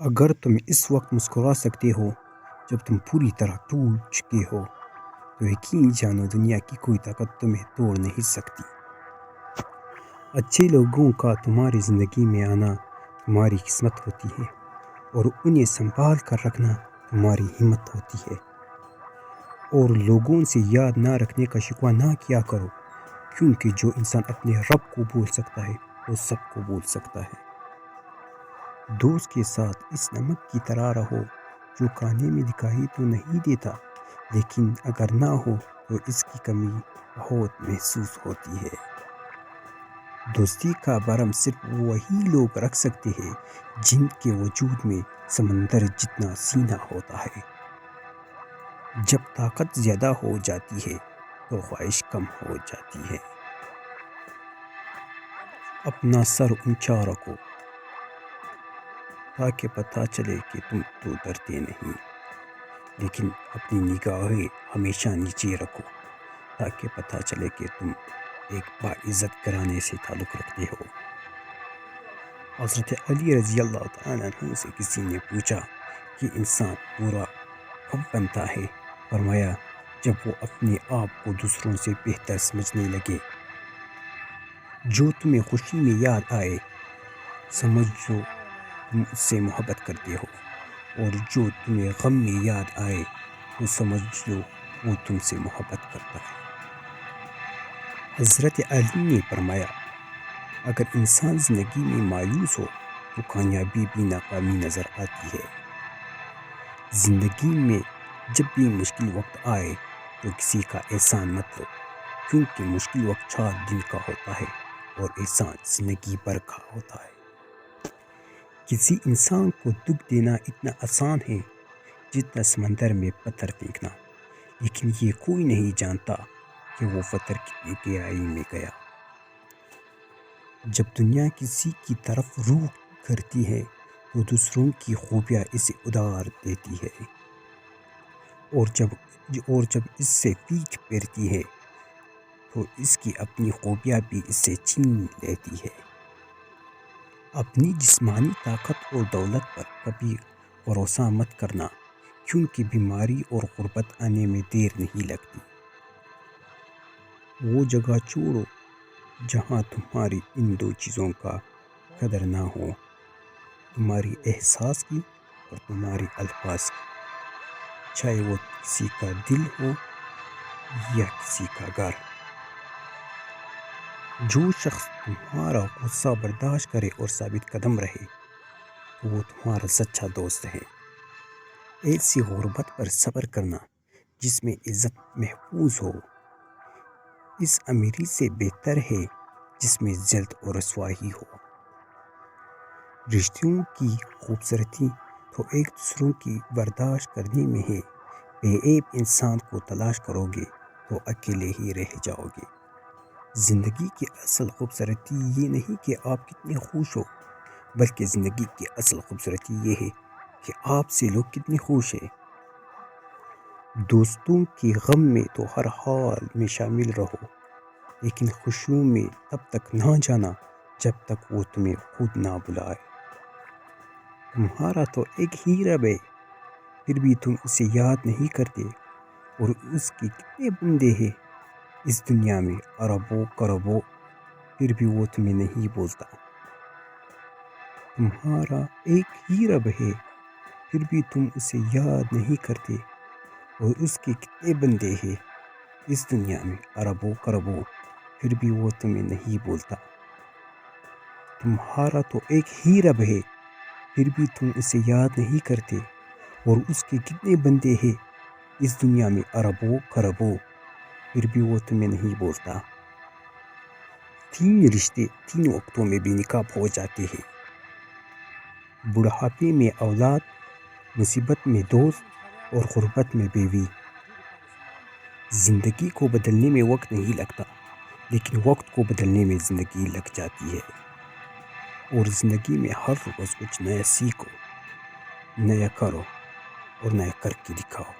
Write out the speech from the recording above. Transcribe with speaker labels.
Speaker 1: اگر تم اس وقت مسکرا سکتے ہو جب تم پوری طرح ٹوٹ چکے ہو تو یقین جانو دنیا کی کوئی طاقت تمہیں توڑ نہیں سکتی۔ اچھے لوگوں کا تمہاری زندگی میں آنا تمہاری قسمت ہوتی ہے اور انہیں سنبھال کر رکھنا تمہاری ہمت ہوتی ہے۔ اور لوگوں سے یاد نہ رکھنے کا شکوہ نہ کیا کرو، کیونکہ جو انسان اپنے رب کو بھول سکتا ہے وہ سب کو بھول سکتا ہے۔ دوست کے ساتھ اس نمک کی طرح رہو جو کھانے میں دکھائی تو نہیں دیتا لیکن اگر نہ ہو تو اس کی کمی بہت محسوس ہوتی ہے۔ دوستی کا بھرم صرف وہی لوگ رکھ سکتے ہیں جن کے وجود میں سمندر جتنا سینہ ہوتا ہے۔ جب طاقت زیادہ ہو جاتی ہے تو خواہش کم ہو جاتی ہے۔ اپنا سر اونچا رکھو تاکہ پتہ چلے کہ تم تو ڈرتے نہیں، لیکن اپنی نگاہیں ہمیشہ نیچے رکھو تاکہ پتہ چلے کہ تم ایک باعزت گھرانے سے تعلق رکھتے ہو۔ حضرت علی رضی اللہ تعالیٰ عنہ سے کسی نے پوچھا کہ انسان برا کب بنتا ہے؟ فرمایا جب وہ اپنے آپ کو دوسروں سے بہتر سمجھنے لگے۔ جو تمہیں خوشی میں یاد آئے سمجھو تم اس سے محبت کرتے ہو، اور جو تمہیں غم میں یاد آئے تو سمجھ لو وہ تم سے محبت کرتا ہے۔ حضرت علی نے فرمایا اگر انسان زندگی میں مایوس ہو تو کامیابی بھی ناکامی نظر آتی ہے۔ زندگی میں جب بھی مشکل وقت آئے تو کسی کا احسان مت لو، کیونکہ مشکل وقت 4 دن کا ہوتا ہے اور احسان زندگی بھر کا ہوتا ہے۔ کسی انسان کو دکھ دینا اتنا آسان ہے جتنا سمندر میں پتھر پھینکنا، لیکن یہ کوئی نہیں جانتا کہ وہ پتھر کتنی گہرائی میں گیا۔ جب دنیا کسی کی طرف روح کرتی ہے تو دوسروں کی خوبیاں اسے ادار دیتی ہے، اور جب اس سے پیٹھ پھیرتی ہے تو اس کی اپنی خوبیاں بھی اس سے چھین لیتی ہے۔ اپنی جسمانی طاقت اور دولت پر کبھی بھروسہ مت کرنا، کیونکہ بیماری اور غربت آنے میں دیر نہیں لگتی۔ وہ جگہ چھوڑو جہاں تمہاری ان 2 چیزوں کا قدر نہ ہو، تمہاری احساس کی اور تمہاری الفاظ کی، چاہے وہ کسی کا دل ہو یا کسی کا گھر۔ جو شخص تمہارا غصہ برداشت کرے اور ثابت قدم رہے تو وہ تمہارا سچا دوست ہے۔ ایسی غربت پر صبر کرنا جس میں عزت محفوظ ہو اس امیری سے بہتر ہے جس میں ذلت اور رسوائی ہو۔ رشتوں کی خوبصورتی تو ایک دوسروں کی برداشت کرنے میں ہے۔ بے عیب انسان کو تلاش کرو گے تو اکیلے ہی رہ جاؤ گے۔ زندگی کی اصل خوبصورتی یہ نہیں کہ آپ کتنے خوش ہو، بلکہ زندگی کی اصل خوبصورتی یہ ہے کہ آپ سے لوگ کتنے خوش ہیں۔ دوستوں کے غم میں تو ہر حال میں شامل رہو، لیکن خوشیوں میں تب تک نہ جانا جب تک وہ تمہیں خود نہ بلائے۔ تمہارا تو ایک ہی رب ہے، پھر بھی تم اسے یاد نہیں کرتے، اور اس کے کتنے بندے ہیں اس دنیا میں اربوں کروڑوں، پھر بھی وہ تمہیں نہیں بولتا۔ تمہارا ایک ہی رب ہے، پھر بھی تم اسے یاد نہیں کرتے، اور اس کے کتنے بندے ہیں اس دنیا میں اربوں کروڑوں، پھر بھی وہ تمہیں نہیں بولتا۔ تمہارا تو ایک ہی رب ہے، پھر بھی تم اسے یاد نہیں کرتے، اور اس کے کتنے بندے ہیں اس دنیا میں اربوں کروڑوں، پھر بھی وہ تمہیں نہیں بولتا۔ 3 رشتے 3 وقتوں میں بے نقاب ہو جاتے ہیں: بڑھاپے میں اولاد، مصیبت میں دوست، اور غربت میں بیوی۔ زندگی کو بدلنے میں وقت نہیں لگتا، لیکن وقت کو بدلنے میں زندگی لگ جاتی ہے۔ اور زندگی میں ہر روز کچھ نیا سیکھو، نیا کرو اور نیا کر کے دکھاؤ۔